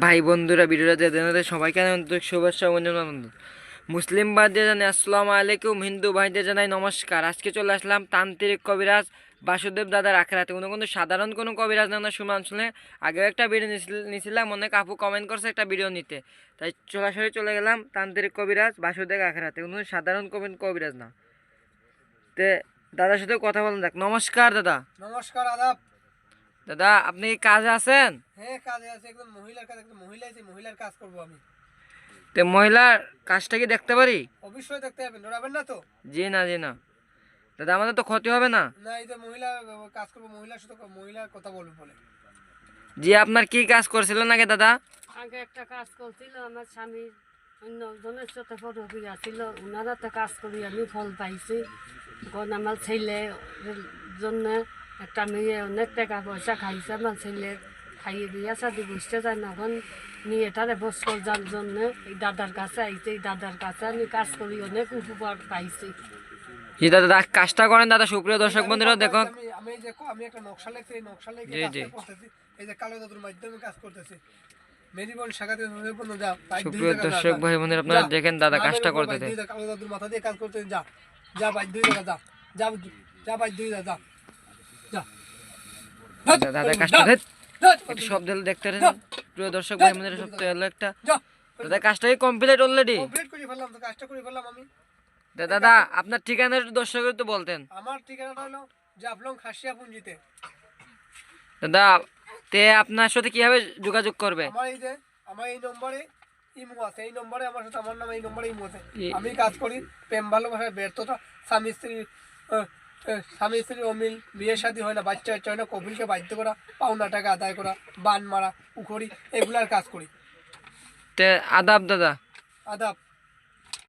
ভাই বন্ধুরা ভিডিওটা যেতে সবাইকে আন্তরিক শুভেচ্ছা অভিনন্দন। মুসলিম ভাইদের জানাই আসসালামু আলাইকুম, হিন্দু ভাইদের জানাই নমস্কার। আজকে চলে আসলাম তান্ত্রিক কবিরাজ বাসুদেব দাদার আখড়াতে। কিন্তু সাধারণ কোনো কবিরাজ না, শুনে শুনে আগেও একটা ভিডিও নিয়েছিলাম, অনেক আপু কমেন্ট করছে একটা ভিডিও নিতে, তাই সরাসরি চলে গেলাম তান্ত্রিক কবিরাজ বাসুদেব আখড়াতে। কোনো সাধারণ কবিরাজ না। তে দাদার সাথে কথা বলেন যাক। নমস্কার দাদা। নমস্কার, আদাব। দাদা আপনি কি কাজে আছেন? হ্যাঁ, কাজে আছে, একদম মহিলার কাজ, একদম মহিলা আছে, মহিলার কাজ করব আমি। তে মহিলার কাজটা কি দেখতে পারি? অবশ্যই দেখতে যাবেন, ডরাবেন না তো? জি না জি না দাদা, আমাদের তো ক্ষতি হবে না? না, এই যে মহিলা কাজ করবো, মহিলার সাথে মহিলার কথা বলবো বলে। জি, আপনার কি কাজ করছিলেন আগে দাদা? আগে একটা কাজ করছিল, আমার স্বামীর অন্য জনের সাথে ফটোগ্রাফি ছিল, ওনারা তো কাজ করি আমি ফল পাইছি। এখন আমার ছেলের জন্য একটা মেয়ে অনেক টাকা পয়সা খাইছে, আমার ছেলে খাইয়ে বিয়া শাদি বুঝতে যায় না। এখন মেয়েটারে বস করার জন্য এই দাদার কাছে আইছে, এই দাদার কাছে আমি কাজ করি, অনেক উপকার পাইছি। জি দাদা, কাজটা করেন দাদা। সুপ্রিয় দর্শক বন্ধুরা দেখুন, আমি একটা নকশা লিখছি, এই নকশা লিখে জি জি, কাজটা করতেছি। এই যে কালো জাদুর মাধ্যমে কাজ করতেছি। মেরিবন শাখাতে পর্যন্ত যা, সুপ্রিয় দর্শক ভাই বোনেরা আপনারা দেখেন দাদা কাজটা করতেছে। কালো জাদুর মাথা দিয়ে কাজ করতে যা, যা ভাই 2 টাকা যা, যা যা ভাই 2 টাকা যা, যা দাদা কাজটা একটু শব্দ হলে দেখতে পারেন। প্রিয় দর্শক ভাই বোনেরা, শব্দ হলো একটা। দাদা কাজটা কি কমপ্লিট অলরেডি? কমপ্লিট করে ফেললাম, তো কাজটা করে ফেললাম আমি। দাদা আপনার ঠিকানা একটু দর্শকের তো বলতেন। আমার ঠিকানাটা হলো জাফলং খাসিয়া পুঞ্জিতে। দাদা তে আপনার সাথে কিভাবে যোগাযোগ করবে? আমার এই নম্বরে ইমো আছে, এই নম্বরে আমার সাথে, আমার নাম এই নম্বরে ইমো আছে। আমি কাজ করি প্রেম ভালোবাসার ব্যর্থতা, স্বামী স্ত্রীর অমিল, বিয়ে শাদী হয় না, বাচ্চা হয় না, কপিলকে বাধ্য করা, পাওনা টাকা আদায় করা, বান মারা, উখড়ি, এগুলার কাজ করি। তে আদাব দাদা। আদাব।